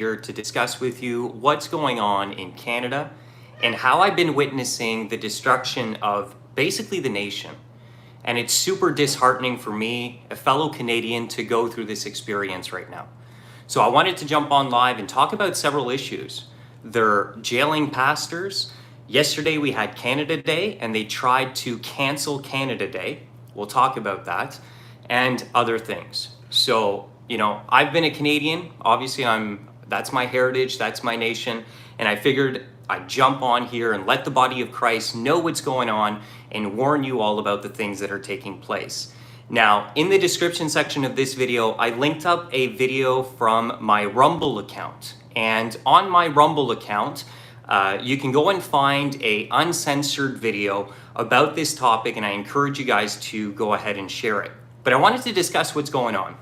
here to discuss with you what's going on in Canada and how I've been witnessing the destruction of basically the nation. And it's super disheartening for me, a fellow Canadian, to go through this experience right now. So I wanted to jump on live and talk about several issues. They're jailing pastors. Yesterday we had Canada Day and they tried to cancel Canada Day. We'll talk about that and other things. So, I've been a Canadian. Obviously, that's my heritage, that's my nation. And I figured I'd jump on here and let the body of Christ know what's going on and warn you all about the things that are taking place. Now, in the description section of this video, I linked up a video from my Rumble account. And on my Rumble account, you can go and find a uncensored video about this topic, and I encourage you guys to go ahead and share it. But I wanted to discuss what's going on.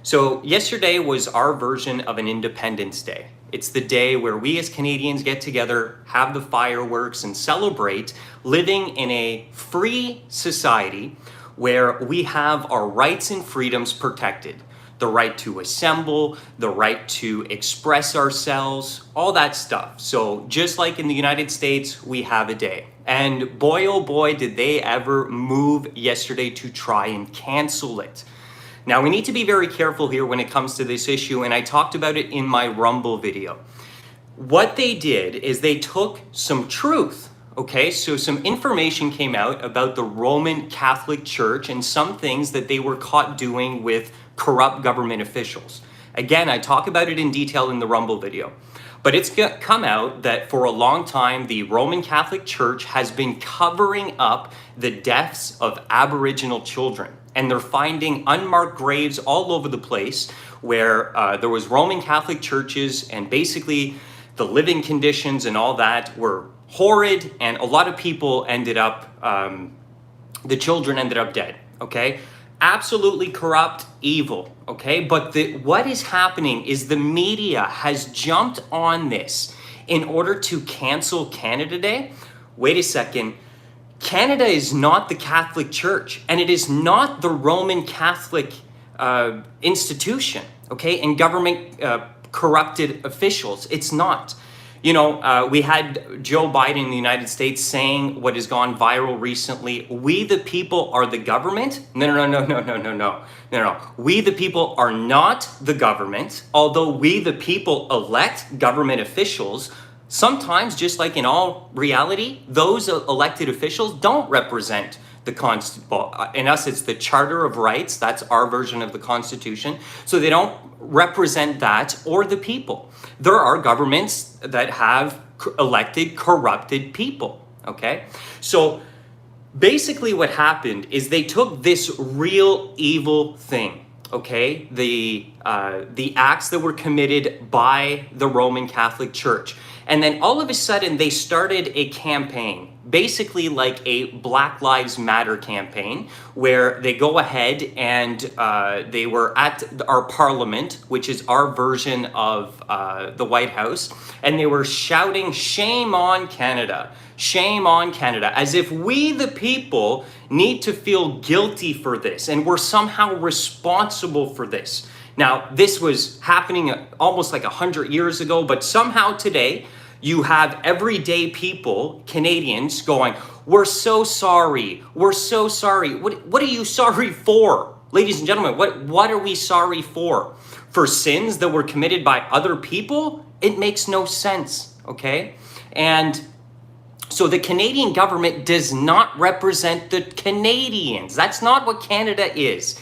So yesterday was our version of an Independence Day. It's the day where we as Canadians get together, have the fireworks, and celebrate living in a free society where we have our rights and freedoms protected. The right to assemble, the right to express ourselves, all that stuff. So just like in the United States, we have a day. And boy, oh boy, did they ever move yesterday to try and cancel it. Now, we need to be very careful here when it comes to this issue, and I talked about it in my Rumble video. What they did is they took some truth, okay? So some information came out about the Roman Catholic Church and some things that they were caught doing with corrupt government officials. Again, I talk about it in detail in the Rumble video. But it's come out that for a long time, the Roman Catholic Church has been covering up the deaths of Aboriginal children. And they're finding unmarked graves all over the place where there was Roman Catholic churches, and basically the living conditions and all that were horrid, and a lot of people ended up, the children ended up dead, okay? Absolutely corrupt, evil, okay? But what is happening is the media has jumped on this in order to cancel Canada Day. Wait a second. Canada is not the Catholic Church, and it is not the Roman Catholic institution, okay? And government corrupted officials. It's not. We had Joe Biden in the United States saying what has gone viral recently: we the people are the government. No. We the people are not the government, although we the people elect government officials. Sometimes, just like in all reality, those elected officials don't represent the Constitution. In us, it's the Charter of Rights. That's our version of the Constitution. So they don't represent that or the people. There are governments that have elected corrupted people, okay? So basically what happened is they took this real evil thing, okay? The acts that were committed by the Roman Catholic Church. And then all of a sudden they started a campaign, basically like a Black Lives Matter campaign, where they go ahead and they were at our parliament, which is our version of the White House, and they were shouting, "Shame on Canada, shame on Canada," as if we the people need to feel guilty for this and we're somehow responsible for this. Now, this was happening almost like 100 years ago, but somehow today you have everyday people, Canadians, going, "We're so sorry. We're so sorry." What are you sorry for? Ladies and gentlemen, what are we sorry for? For sins that were committed by other people? It makes no sense, okay? And so the Canadian government does not represent the Canadians. That's not what Canada is.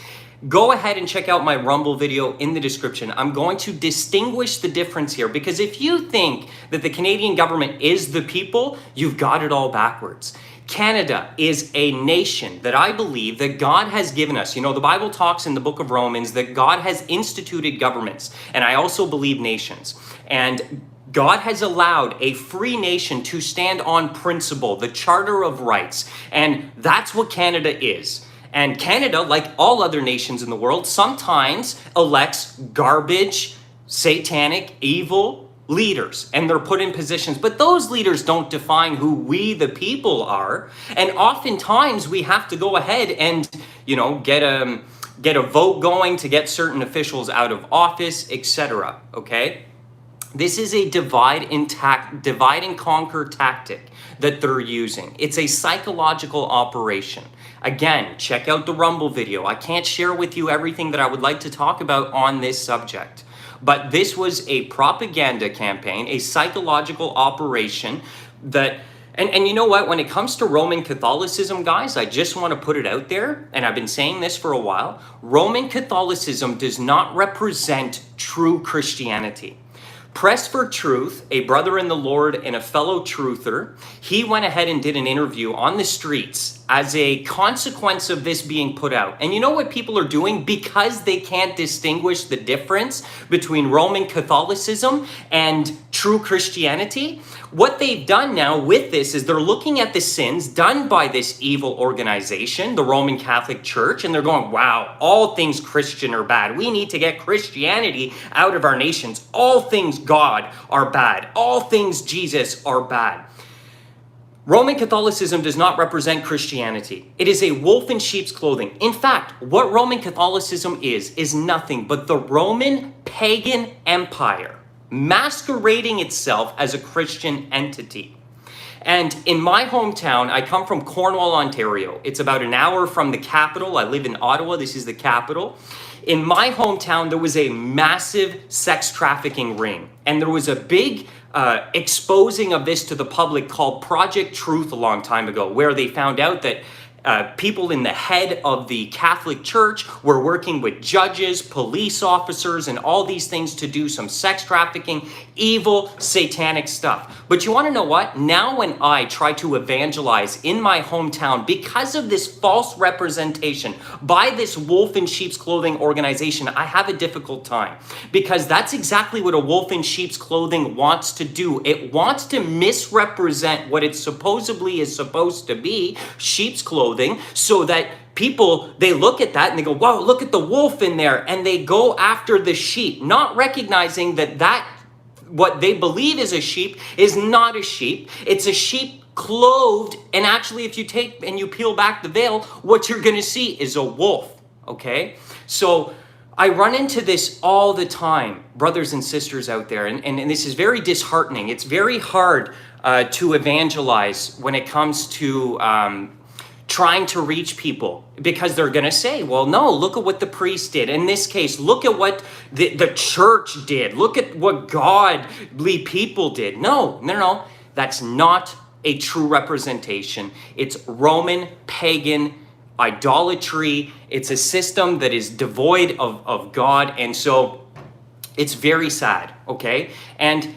Go ahead and check out my Rumble video in the description. I'm going to distinguish the difference here, because if you think that the Canadian government is the people, you've got it all backwards. Canada is a nation that I believe that God has given us. The Bible talks in the book of Romans that God has instituted governments, and I also believe nations. And God has allowed a free nation to stand on principle, the Charter of Rights, and that's what Canada is. And Canada, like all other nations in the world, sometimes elects garbage, satanic, evil leaders, and they're put in positions. But those leaders don't define who we, the people, are. And oftentimes we have to go ahead and, get a vote going to get certain officials out of office, etc. Okay? This is a divide and conquer tactic that they're using. It's a psychological operation. Again, check out the Rumble video. I can't share with you everything that I would like to talk about on this subject. But this was a propaganda campaign, a psychological operation that, and you know what, when it comes to Roman Catholicism, guys, I just want to put it out there, and I've been saying this for a while, Roman Catholicism does not represent true Christianity. Pressed for Truth, a brother in the Lord and a fellow truther, he went ahead and did an interview on the streets as a consequence of this being put out. And you know what people are doing? Because they can't distinguish the difference between Roman Catholicism and true Christianity, what they've done now with this is they're looking at the sins done by this evil organization, the Roman Catholic Church, and they're going, wow, all things Christian are bad. We need to get Christianity out of our nations. All things God are bad. All things Jesus are bad. Roman Catholicism does not represent Christianity. It is a wolf in sheep's clothing. In fact, what Roman Catholicism is nothing but the Roman pagan empire masquerading itself as a Christian entity. And in my hometown, I come from Cornwall, Ontario. It's about an hour from the capital. I live in Ottawa. This is the capital. In my hometown, there was a massive sex trafficking ring. And there was a big exposing of this to the public called Project Truth a long time ago, where they found out that people in the head of the Catholic Church were working with judges, police officers, and all these things to do some sex trafficking, evil, satanic stuff. But you want to know what? Now when I try to evangelize in my hometown because of this false representation by this wolf in sheep's clothing organization, I have a difficult time. Because that's exactly what a wolf in sheep's clothing wants to do. It wants to misrepresent what it supposedly is supposed to be, sheep's clothing, so that people, they look at that and they go, wow, look at the wolf in there, and they go after the sheep, not recognizing that what they believe is a sheep is not a sheep. It's a sheep clothed, and actually if you take and you peel back the veil, what you're going to see is a wolf, okay? So I run into this all the time, brothers and sisters out there, and this is very disheartening. It's very hard to evangelize when it comes to trying to reach people, because they're going to say, well, no, look at what the priest did. In this case, look at what the church did. Look at what godly people did. No. That's not a true representation. It's Roman pagan idolatry. It's a system that is devoid of God. And so it's very sad, okay? And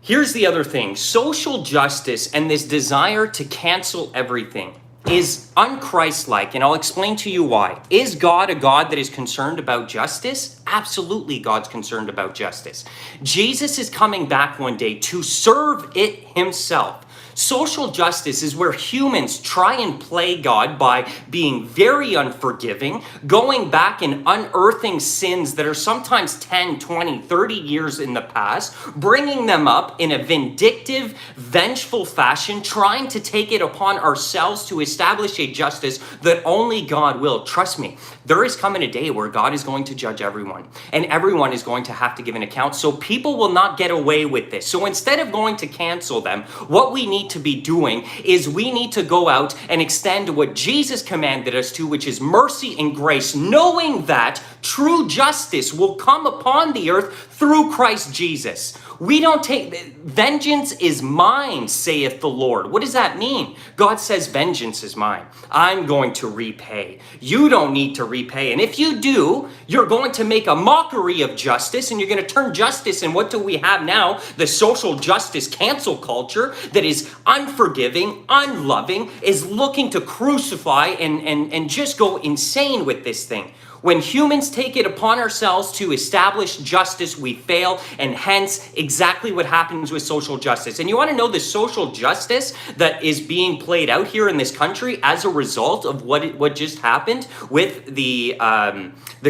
here's the other thing. Social justice and this desire to cancel everything is unchristlike, and I'll explain to you why. Is God a God that is concerned about justice? Absolutely, God's concerned about justice. Jesus is coming back one day to serve it himself. Social justice is where humans try and play God by being very unforgiving, going back and unearthing sins that are sometimes 10, 20, 30 years in the past, bringing them up in a vindictive, vengeful fashion, trying to take it upon ourselves to establish a justice that only God will. Trust me, there is coming a day where God is going to judge everyone, and everyone is going to have to give an account. So people will not get away with this. So instead of going to cancel them, what we need to be doing is we need to go out and extend what Jesus commanded us to, which is mercy and grace, knowing that true justice will come upon the earth through Christ Jesus. We don't take, vengeance is mine, saith the Lord. What does that mean? God says, vengeance is mine. I'm going to repay. You don't need to repay. And if you do, you're going to make a mockery of justice, and you're going to turn justice. And what do we have now? The social justice cancel culture that is unforgiving, unloving, is looking to crucify and just go insane with this thing. When humans take it upon ourselves to establish justice, we fail, and hence exactly what happens with social justice. And you want to know the social justice that is being played out here in this country as a result of what just happened with the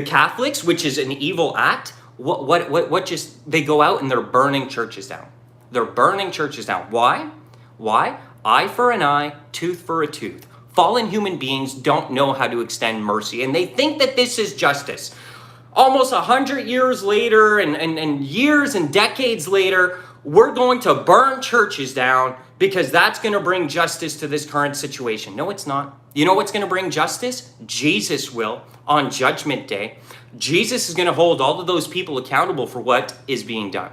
Catholics, which is an evil act. What just, they go out and they're burning churches down. They're burning churches down. Why? Eye for an eye, tooth for a tooth. Fallen human beings don't know how to extend mercy, and they think that this is justice. almost 100 years later and years and decades later, we're going to burn churches down because that's going to bring justice to this current situation. No, it's not. You know what's going to bring justice? Jesus will on Judgment Day. Jesus is going to hold all of those people accountable for what is being done.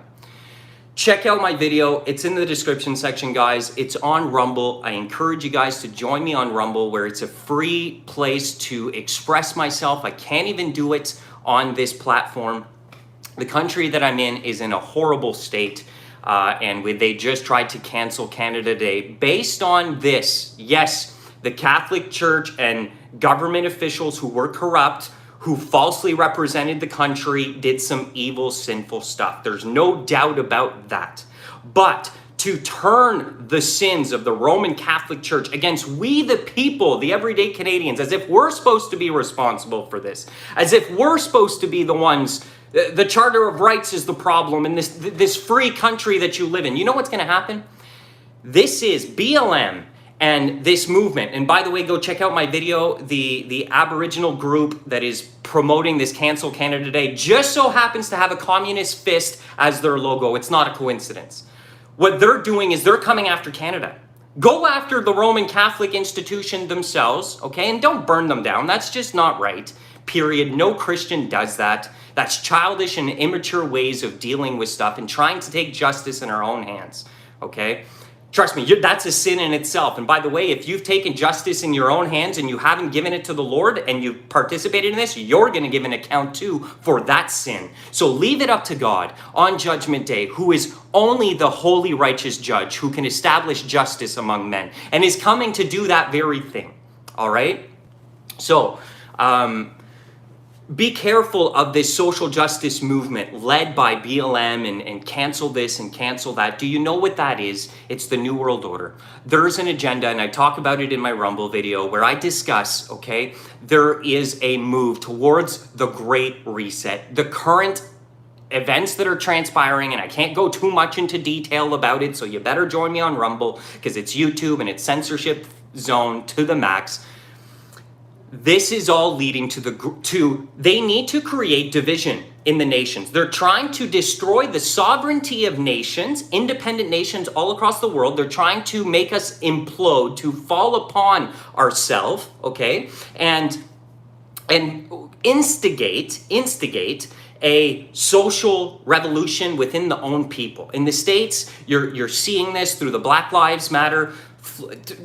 Check out my video. It's in the description section, guys. It's on Rumble. I encourage you guys to join me on Rumble, where it's a free place to express myself. I can't even do it on this platform. The country that I'm in is in a horrible state, and they just tried to cancel Canada Day based on this. Yes, the Catholic Church and government officials who were corrupt, who falsely represented the country, did some evil, sinful stuff. There's no doubt about that. But to turn the sins of the Roman Catholic Church against we the people, the everyday Canadians, as if we're supposed to be responsible for this, as if we're supposed to be the ones, the Charter of Rights is the problem in this free country that you live in. You know what's going to happen? This is BLM and this movement. And by the way, go check out my video. The Aboriginal group that is promoting this Cancel Canada Day just so happens to have a communist fist as their logo. It's not a coincidence. What they're doing is they're coming after Canada. Go after the Roman Catholic institution themselves, okay? And don't burn them down. That's just not right, period. No Christian does that. That's childish and immature ways of dealing with stuff and trying to take justice in our own hands, okay? Trust me, that's a sin in itself. And by the way, if you've taken justice in your own hands and you haven't given it to the Lord and you've participated in this, you're going to give an account too for that sin. So leave it up to God on Judgment Day, who is only the holy, righteous judge who can establish justice among men and is coming to do that very thing. All right? So, be careful of this social justice movement led by BLM and cancel this and cancel that. Do you know what that is? It's the New World Order. There's an agenda, and I talk about it in my Rumble video where I discuss, okay, there is a move towards the Great Reset. The current events that are transpiring, and I can't go too much into detail about it, so you better join me on Rumble because it's YouTube and it's censorship zone to the max. This is all leading to they need to create division in the nations. They're trying to destroy the sovereignty of nations, independent nations all across the world. They're trying to make us implode, to fall upon ourselves, okay? And instigate a social revolution within the own people. In the States, you're seeing this through the Black Lives Matter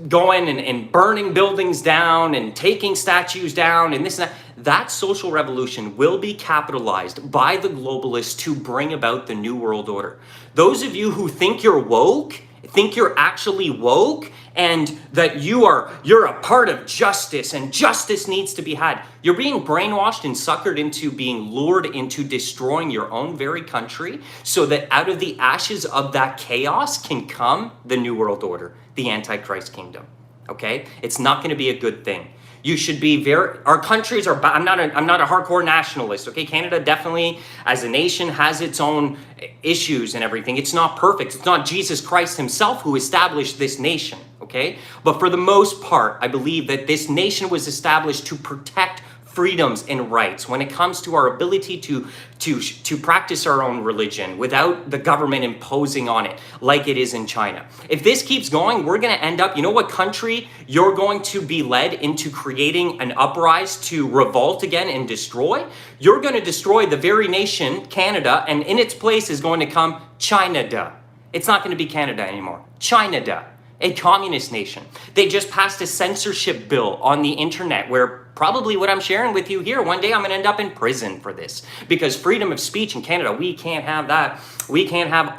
going and burning buildings down and taking statues down and this and that. That social revolution will be capitalized by the globalists to bring about the New World Order. Those of you who think you're woke, think you're actually woke, and that you're a part of justice and justice needs to be had. You're being brainwashed and suckered into being lured into destroying your own very country so that out of the ashes of that chaos can come the New World Order, the Antichrist kingdom. Okay? It's not going to be a good thing. You should be our countries are, I'm not a hardcore nationalist, okay? Canada definitely, as a nation, has its own issues and everything. It's not perfect. It's not Jesus Christ himself who established this nation, okay? But for the most part, I believe that this nation was established to protect freedoms and rights when it comes to our ability to practice our own religion without the government imposing on it like it is in China. If this keeps going, we're going to end up, you know what country you're going to be led into creating an uprising to revolt again and destroy? You're going to destroy the very nation, Canada, and in its place is going to come China-da. It's not going to be Canada anymore. China-da. A communist nation. They just passed a censorship bill on the internet where probably what I'm sharing with you here, one day I'm going to end up in prison for this. Because freedom of speech in Canada, we can't have that. We can't have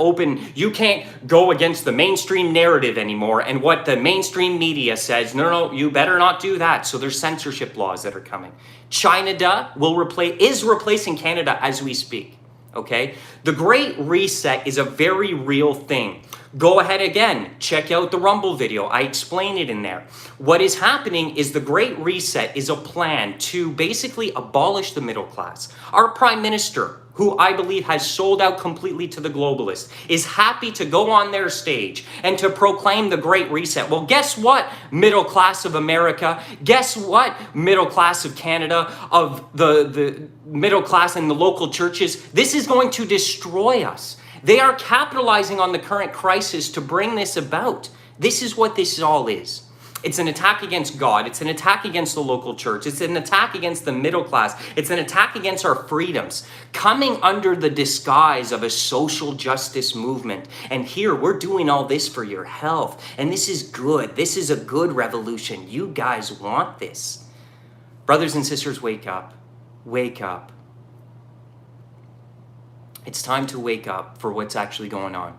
you can't go against the mainstream narrative anymore and what the mainstream media says. No, you better not do that. So there's censorship laws that are coming. China is replacing Canada as we speak. Okay? The Great Reset is a very real thing. Go ahead again, check out the Rumble video. I explain it in there. What is happening is the Great Reset is a plan to basically abolish the middle class. Our Prime Minister, who I believe has sold out completely to the globalists, is happy to go on their stage and to proclaim the Great Reset. Well, guess what, middle class of America? Guess what, middle class of Canada, of the middle class and the local churches? This is going to destroy us. They are capitalizing on the current crisis to bring this about. This is what this all is. It's an attack against God. It's an attack against the local church. It's an attack against the middle class. It's an attack against our freedoms, coming under the disguise of a social justice movement. And here we're doing all this for your health. And this is good. This is a good revolution. You guys want this. Brothers and sisters, wake up. Wake up. It's time to wake up for what's actually going on.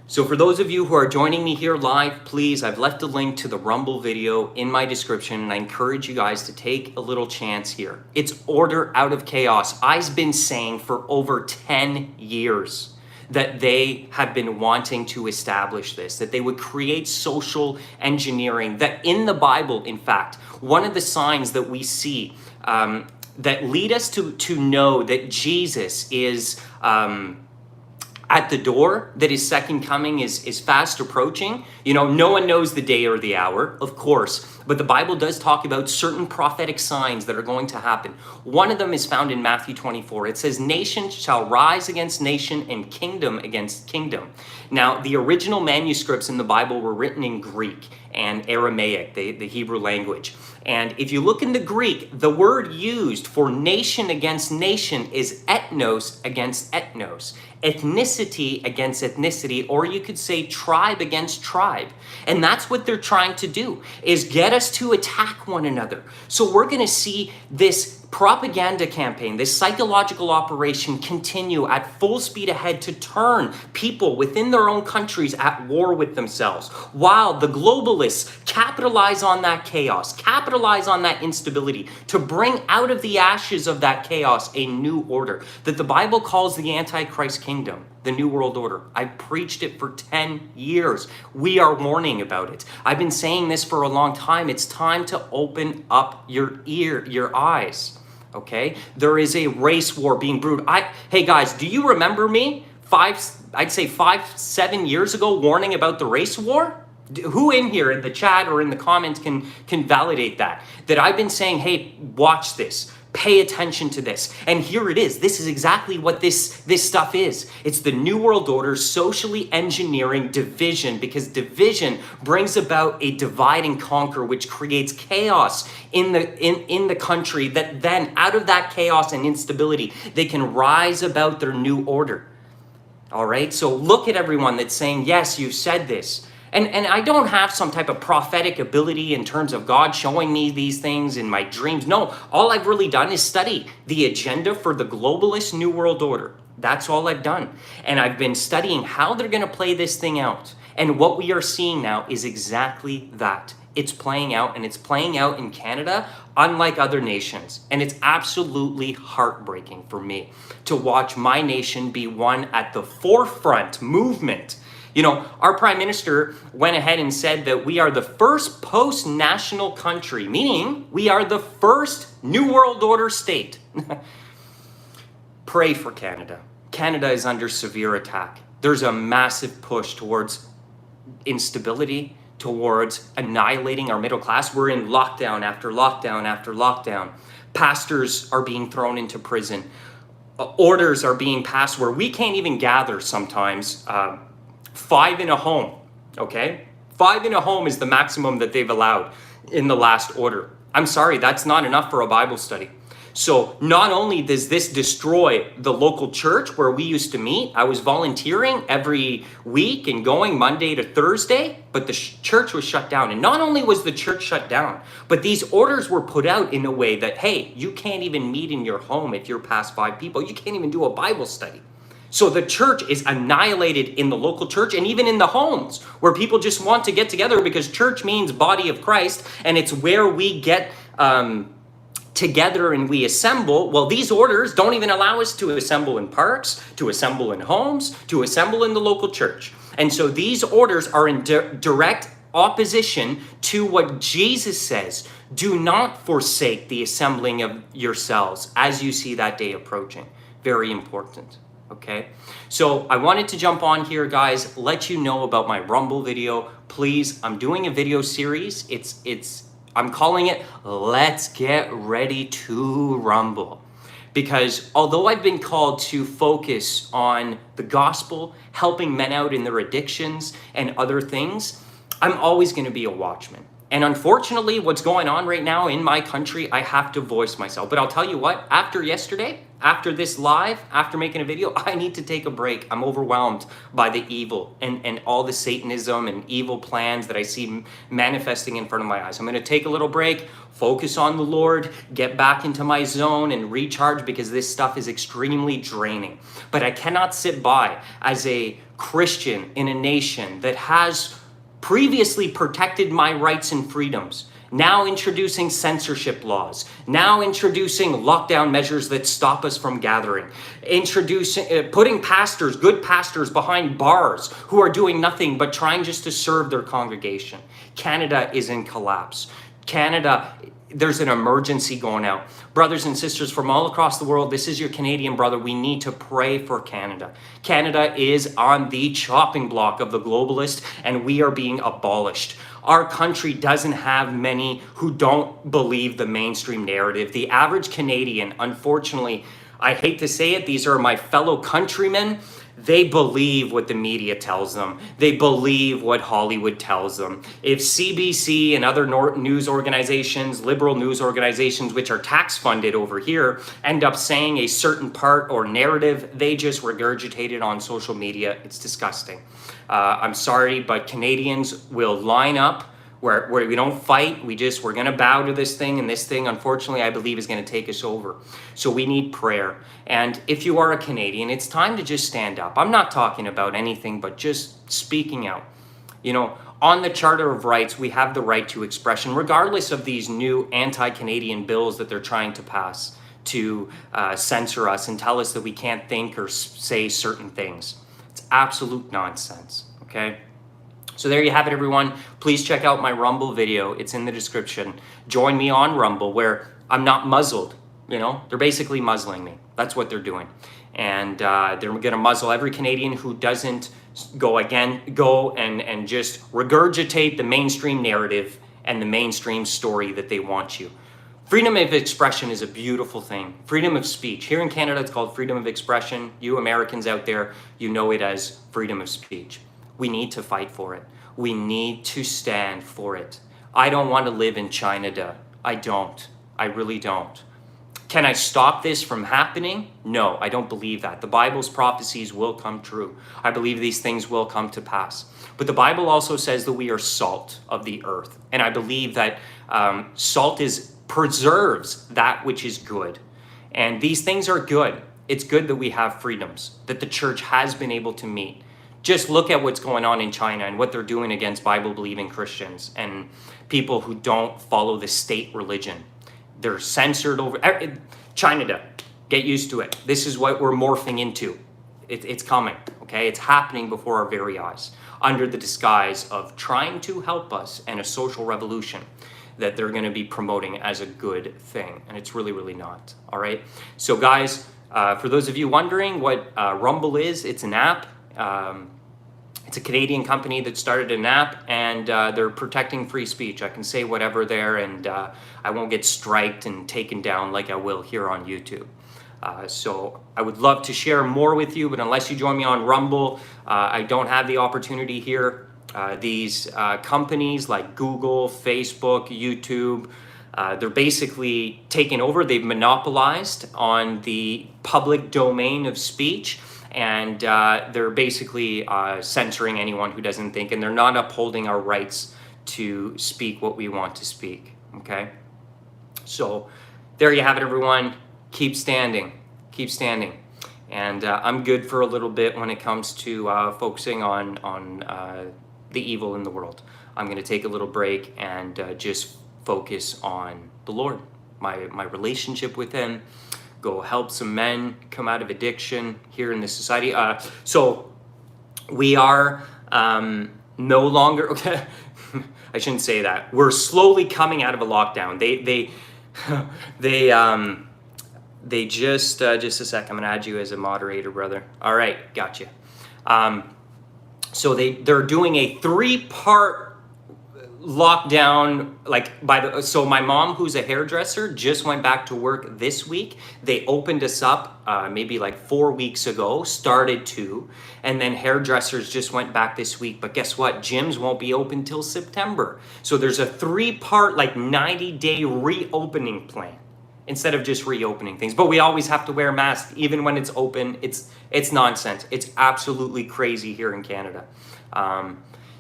So for those of you who are joining me here live, please, I've left a link to the Rumble video in my description, and I encourage you guys to take a little chance here. It's order out of chaos. I've been saying for over 10 years that they have been wanting to establish this, that they would create social engineering, that in the Bible, in fact, one of the signs that we see that lead us to know that Jesus is at the door, that his second coming is fast approaching. You know, no one knows the day or the hour, of course, but the Bible does talk about certain prophetic signs that are going to happen. One of them is found in Matthew 24. It says, nation shall rise against nation and kingdom against kingdom. Now, the original manuscripts in the Bible were written in Greek and Aramaic, the Hebrew language. And if you look in the Greek, the word used for nation against nation is ethnos against ethnos, ethnicity against ethnicity, or you could say tribe against tribe. And that's what they're trying to do, is get us to attack one another. So we're going to see this propaganda campaign, this psychological operation continue at full speed ahead to turn people within their own countries at war with themselves, while the globalists capitalize on that chaos, capitalize on that instability to bring out of the ashes of that chaos a new order that the Bible calls the Antichrist kingdom, the New World Order. I preached it for 10 years. We are warning about it. I've been saying this for a long time. It's time to open up your eyes. Okay? There is a race war being brewed. Hey guys, do you remember me 5-7 years ago warning about the race war? Who in here in the chat or in the comments can validate that I've been saying, hey, watch this. Pay attention to this. And here it is. This is exactly what this stuff is. It's the New World Order socially engineering division, because division brings about a divide and conquer, which creates chaos in the country, that then out of that chaos and instability, they can rise about their new order. All right. So look at everyone that's saying, yes, you said this. And I don't have some type of prophetic ability in terms of God showing me these things in my dreams. No, all I've really done is study the agenda for the globalist New World Order. That's all I've done. And I've been studying how they're going to play this thing out. And what we are seeing now is exactly that. It's playing out, and it's playing out in Canada, unlike other nations. And it's absolutely heartbreaking for me to watch my nation be one at the forefront movement. You know, our prime minister went ahead and said that we are the first post-national country, meaning we are the first New World Order state. Pray for Canada. Canada is under severe attack. There's a massive push towards instability, towards annihilating our middle class. We're in lockdown after lockdown after lockdown. Pastors are being thrown into prison. Orders are being passed where we can't even gather sometimes. 5 in a home, okay? 5 in a home is the maximum that they've allowed in the last order. I'm sorry, that's not enough for a Bible study. So not only does this destroy the local church where we used to meet, I was volunteering every week and going Monday to Thursday, but the church was shut down. And not only was the church shut down, but these orders were put out in a way that, hey, you can't even meet in your home if you're past 5 people. You can't even do a Bible study. So the church is annihilated in the local church and even in the homes where people just want to get together, because church means body of Christ, and it's where we get together and we assemble. Well, these orders don't even allow us to assemble in parks, to assemble in homes, to assemble in the local church. And so these orders are in direct opposition to what Jesus says. Do not forsake the assembling of yourselves as you see that day approaching. Very important. Okay, so I wanted to jump on here, guys, let you know about my Rumble video. Please, I'm doing a video series. I'm calling it Let's Get Ready to Rumble. Because although I've been called to focus on the gospel, helping men out in their addictions and other things, I'm always going to be a watchman. And unfortunately, what's going on right now in my country, I have to voice myself. But I'll tell you what, after yesterday, after this live, after making a video, I need to take a break. I'm overwhelmed by the evil and all the Satanism and evil plans that I see manifesting in front of my eyes. I'm going to take a little break, focus on the Lord, get back into my zone and recharge, because this stuff is extremely draining. But I cannot sit by as a Christian in a nation that has previously protected my rights and freedoms, now introducing censorship laws, now introducing lockdown measures that stop us from gathering, putting pastors, good pastors, behind bars who are doing nothing but trying just to serve their congregation. Canada is in collapse. Canada, there's an emergency going out. Brothers and sisters from all across the world, this is your Canadian brother. We need to pray for Canada. Canada is on the chopping block of the globalist, and we are being abolished. Our country doesn't have many who don't believe the mainstream narrative. The average Canadian, unfortunately, I hate to say it, these are my fellow countrymen. They believe what the media tells them. They believe what Hollywood tells them. If CBC and other news organizations, liberal news organizations, which are tax funded over here, end up saying a certain part or narrative, they just regurgitate it on social media. It's disgusting. I'm sorry, but Canadians will line up where we don't fight. We're going to bow to this thing, and this thing, unfortunately, I believe is going to take us over. So we need prayer. And if you are a Canadian, it's time to just stand up. I'm not talking about anything but just speaking out. You know, on the Charter of Rights, we have the right to expression, regardless of these new anti-Canadian bills that they're trying to pass to censor us and tell us that we can't think or say certain things. It's absolute nonsense, okay? So there you have it, everyone. Please check out my Rumble video. It's in the description. Join me on Rumble, where I'm not muzzled. You know, they're basically muzzling me. That's what they're doing. And they're going to muzzle every Canadian who doesn't go and just regurgitate the mainstream narrative and the mainstream story that they want you. Freedom of expression is a beautiful thing. Freedom of speech. Here in Canada, it's called freedom of expression. You Americans out there, you know it as freedom of speech. We need to fight for it. We need to stand for it. I don't want to live in China. I don't. I really don't. Can I stop this from happening? No, I don't believe that. The Bible's prophecies will come true. I believe these things will come to pass. But the Bible also says that we are salt of the earth. And I believe that salt preserves that which is good. And these things are good. It's good that we have freedoms, that the church has been able to meet. Just look at what's going on in China and what they're doing against Bible-believing Christians and people who don't follow the state religion. They're censored over. China, get used to it. This is what we're morphing into. It's coming, okay? It's happening before our very eyes, under the disguise of trying to help us and a social revolution that they're going to be promoting as a good thing. And it's really, really not, all right? So guys, for those of you wondering what Rumble is, it's an app. It's a Canadian company that started an app, and they're protecting free speech. I can say whatever there, and I won't get striked and taken down like I will here on YouTube. So I would love to share more with you, but unless you join me on Rumble, I don't have the opportunity here. These companies like Google, Facebook, YouTube, they're basically taking over. They've monopolized on the public domain of speech. And they're basically censoring anyone who doesn't think, and they're not upholding our rights to speak what we want to speak, okay? So there you have it, everyone. Keep standing. Keep standing. And I'm good for a little bit when it comes to focusing on the evil in the world. I'm going to take a little break and just focus on the Lord, my relationship with Him. Go help some men come out of addiction here in this society. So we are no longer, okay, I shouldn't say that. We're slowly coming out of a lockdown. They just a sec. I'm gonna add you as a moderator, brother. All right, gotcha. So they're doing a 3-part lockdown, like so my mom, who's a hairdresser, just went back to work this week. They opened us up maybe like 4 weeks ago, started to, and then hairdressers just went back this week. But guess what? Gyms won't be open till September. So there's a 3-part, like 90-day reopening plan instead of just reopening things. But we always have to wear masks even when it's open. It's nonsense. It's absolutely crazy here in Canada.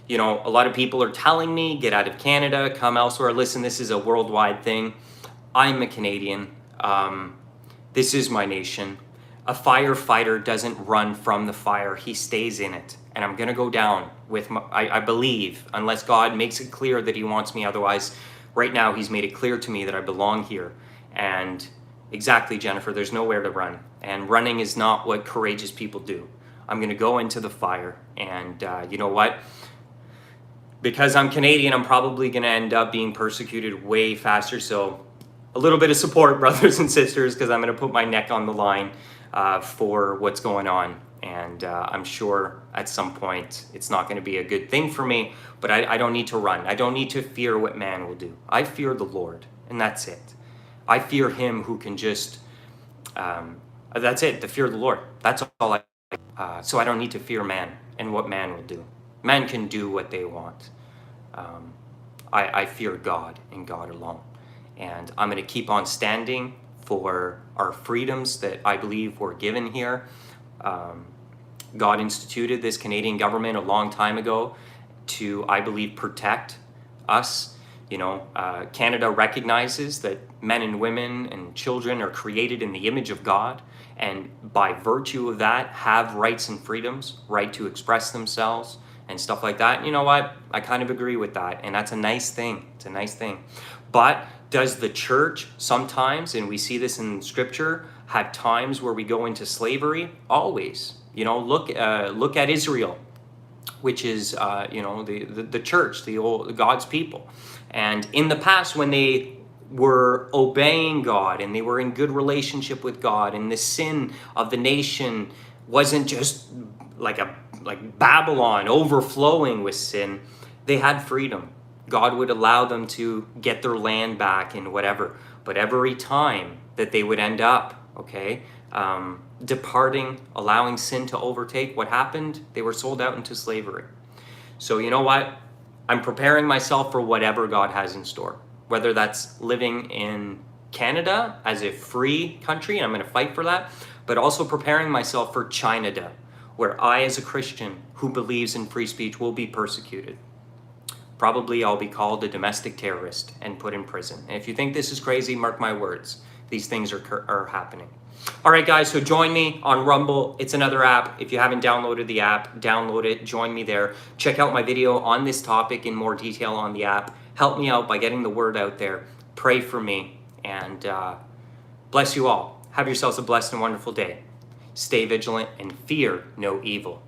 You know, a lot of people are telling me, get out of Canada, come elsewhere. Listen, this is a worldwide thing. I'm a Canadian. This is my nation. A firefighter doesn't run from the fire. He stays in it. And I'm going to go down with I believe, unless God makes it clear that he wants me. Otherwise, right now, he's made it clear to me that I belong here. And exactly, Jennifer, there's nowhere to run. And running is not what courageous people do. I'm going to go into the fire. And you know what? Because I'm Canadian, I'm probably going to end up being persecuted way faster. So a little bit of support, brothers and sisters, because I'm going to put my neck on the line for what's going on. And I'm sure at some point it's not going to be a good thing for me, but I don't need to run. I don't need to fear what man will do. I fear the Lord, and that's it. I fear him who can just, that's it, the fear of the Lord. That's all so I don't need to fear man and what man will do. Man can do what they want. I fear God and God alone. And I'm going to keep on standing for our freedoms that I believe were given here. God instituted this Canadian government a long time ago to, I believe, protect us. You know, Canada recognizes that men and women and children are created in the image of God, and by virtue of that have rights and freedoms, right to express themselves and stuff like that. You know what? I kind of agree with that, and that's a nice thing. It's a nice thing. But does the church sometimes, and we see this in scripture, have times where we go into slavery? Always. You know, look at Israel, which is you know, the church, God's people. And in the past, when they were obeying God and they were in good relationship with God, and the sin of the nation wasn't just like Babylon overflowing with sin, they had freedom. God would allow them to get their land back and whatever. But every time that they would end up, departing, allowing sin to overtake, what happened? They were sold out into slavery. So you know what? I'm preparing myself for whatever God has in store. Whether that's living in Canada as a free country, and I'm going to fight for that, but also preparing myself for China, where I, as a Christian who believes in free speech, will be persecuted. Probably I'll be called a domestic terrorist and put in prison. And if you think this is crazy, mark my words. These things are happening. All right, guys, so join me on Rumble. It's another app. If you haven't downloaded the app, download it. Join me there. Check out my video on this topic in more detail on the app. Help me out by getting the word out there. Pray for me, and bless you all. Have yourselves a blessed and wonderful day. Stay vigilant and fear no evil.